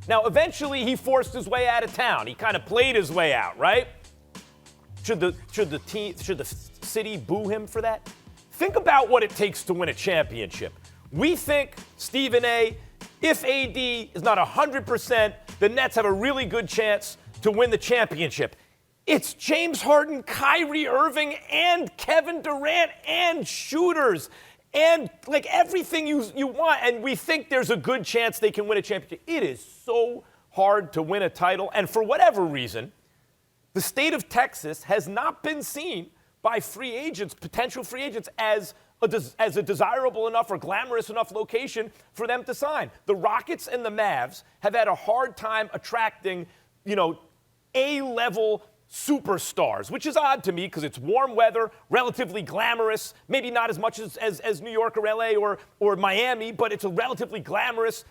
Now, eventually, he forced his way out of town. He kind of played his way out, right? Should the city boo him for that? Think about what it takes to win a championship. We think, Stephen A., if AD is not 100%, the Nets have a really good chance to win the championship. It's James Harden, Kyrie Irving, and Kevin Durant, and shooters, and like everything you want. And we think there's a good chance they can win a championship. It is so hard to win a title. And for whatever reason, the state of Texas has not been seen by free agents, potential free agents, as a desirable enough or glamorous enough location for them to sign. The Rockets and the Mavs have had a hard time attracting, A-level superstars, which is odd to me because it's warm weather, relatively glamorous, maybe not as much as New York or LA or Miami, but it's a relatively glamorous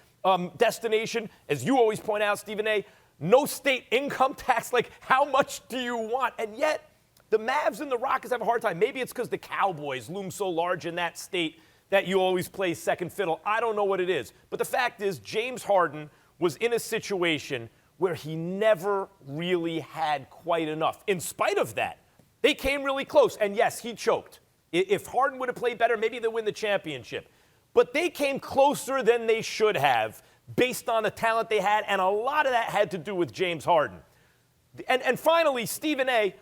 destination. As you always point out, Stephen A., no state income tax. Like, how much do you want? And yet, the Mavs and the Rockets have a hard time. Maybe it's because the Cowboys loom so large in that state that you always play second fiddle. I don't know what it is. But the fact is, James Harden was in a situation where he never really had quite enough. In spite of that, they came really close. And yes, he choked. If Harden would have played better, maybe they win the championship. But they came closer than they should have based on the talent they had, and a lot of that had to do with James Harden. And finally, Stephen A.,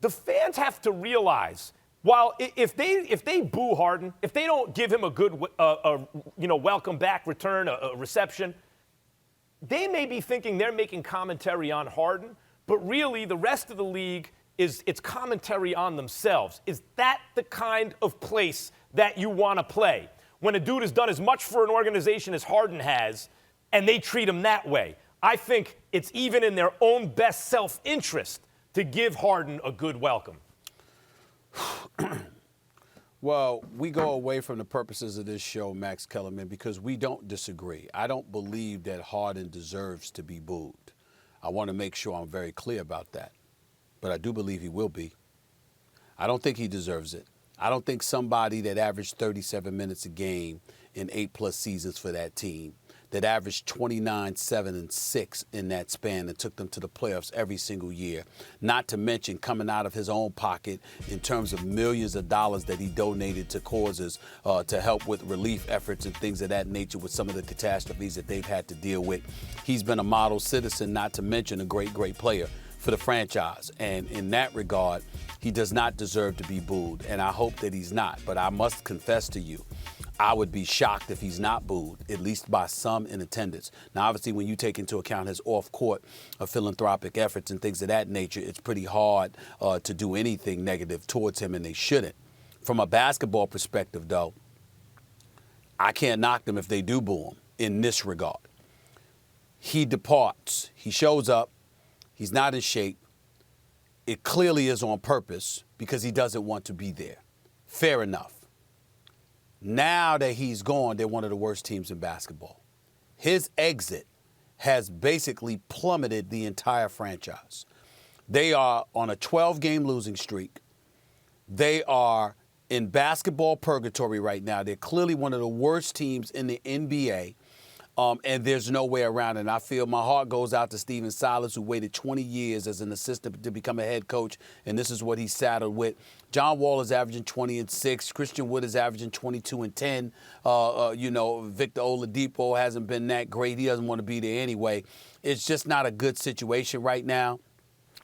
the fans have to realize, while if they boo Harden, if they don't give him a good welcome back return, a reception, they may be thinking they're making commentary on Harden, but really the rest of the league it's commentary on themselves. Is that the kind of place that you want to play? When a dude has done as much for an organization as Harden has, and they treat him that way? I think it's even in their own best self-interest to give Harden a good welcome. Well, we go away from the purposes of this show, Max Kellerman, because we don't disagree. I don't believe that Harden deserves to be booed. I want to make sure I'm very clear about that. But I do believe he will be. I don't think he deserves it. I don't think somebody that averaged 37 minutes a game in 8+ seasons for that team, that averaged 29, 7, and 6 in that span and took them to the playoffs every single year, not to mention coming out of his own pocket in terms of millions of dollars that he donated to causes to help with relief efforts and things of that nature with some of the catastrophes that they've had to deal with. He's been a model citizen, not to mention a great, great player for the franchise. And in that regard, he does not deserve to be booed, and I hope that he's not. But I must confess to you, I would be shocked if he's not booed, at least by some in attendance. Now, obviously, when you take into account his off-court philanthropic efforts and things of that nature, it's pretty hard to do anything negative towards him, and they shouldn't. From a basketball perspective, though, I can't knock them if they do boo him in this regard. He departs. He shows up. He's not in shape. It clearly is on purpose because he doesn't want to be there. Fair enough. Now that he's gone, they're one of the worst teams in basketball. His exit has basically plummeted the entire franchise. They are on a 12-game losing streak. They are in basketball purgatory right now. They're clearly one of the worst teams in the NBA. And there's no way around it. And I feel my heart goes out to Stephen Silas, who waited 20 years as an assistant to become a head coach, and this is what he's saddled with. John Wall is averaging 20-6. Christian Wood is averaging 22-10. Victor Oladipo hasn't been that great. He doesn't want to be there anyway. It's just not a good situation right now.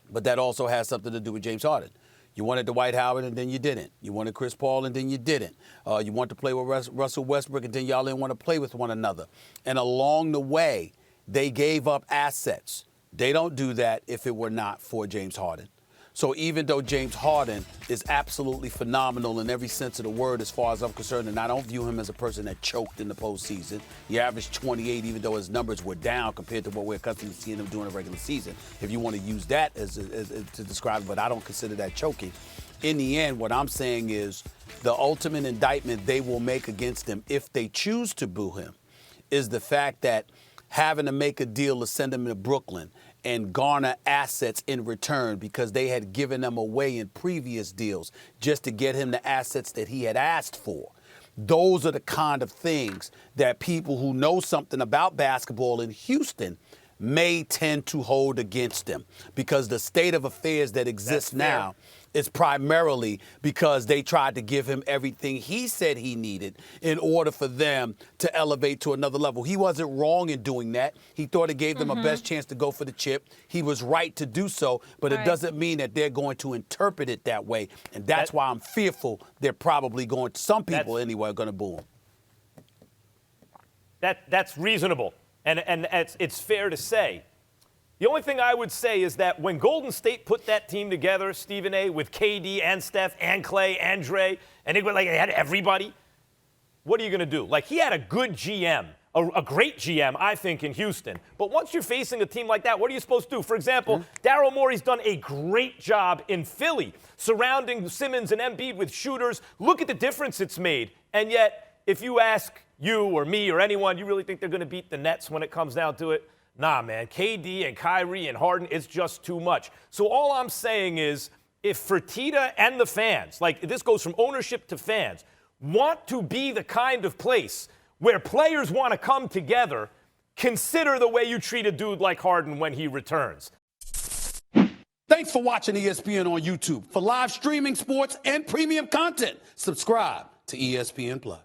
But that also has something to do with James Harden. You wanted Dwight Howard, and then you didn't. You wanted Chris Paul, and then you didn't. You wanted to play with Russell Westbrook, and then y'all didn't want to play with one another. And along the way, they gave up assets. They don't do that if it were not for James Harden. So even though James Harden is absolutely phenomenal in every sense of the word as far as I'm concerned, and I don't view him as a person that choked in the postseason. He averaged 28, even though his numbers were down compared to what we're accustomed to seeing him do in the regular season, if you want to use that as to describe it, but I don't consider that choking. In the end, what I'm saying is the ultimate indictment they will make against him if they choose to boo him is the fact that having to make a deal to send him to Brooklyn and garner assets in return because they had given them away in previous deals just to get him the assets that he had asked for. those are the kind of things that people who know something about basketball in Houston may tend to hold against them, because the state of affairs that exists now is primarily because they tried to give him everything he said he needed in order for them to elevate to another level. He wasn't wrong in doing that. He thought it gave them a best chance to go for the chip. He was right to do so, but it doesn't mean that they're going to interpret it that way. And that's why I'm fearful they're probably going to, some people anyway, are going to boo him. That's reasonable. And it's fair to say. The only thing I would say is that when Golden State put that team together, Stephen A., with KD and Steph and Clay and Dre, and they had everybody, what are you going to do? Like, he had a good GM, a great GM, I think, in Houston. But once you're facing a team like that, what are you supposed to do? For example, Daryl Morey's done a great job in Philly, surrounding Simmons and Embiid with shooters. Look at the difference it's made. And yet, if you ask you or me or anyone, you really think they're going to beat the Nets when it comes down to it? Nah, man. KD and Kyrie and Harden, it's just too much. So all I'm saying is, if Fertitta and the fans, like this goes from ownership to fans, want to be the kind of place where players want to come together, consider the way you treat a dude like Harden when he returns. Thanks for watching ESPN on YouTube. For live streaming, sports, and premium content, subscribe to ESPN+.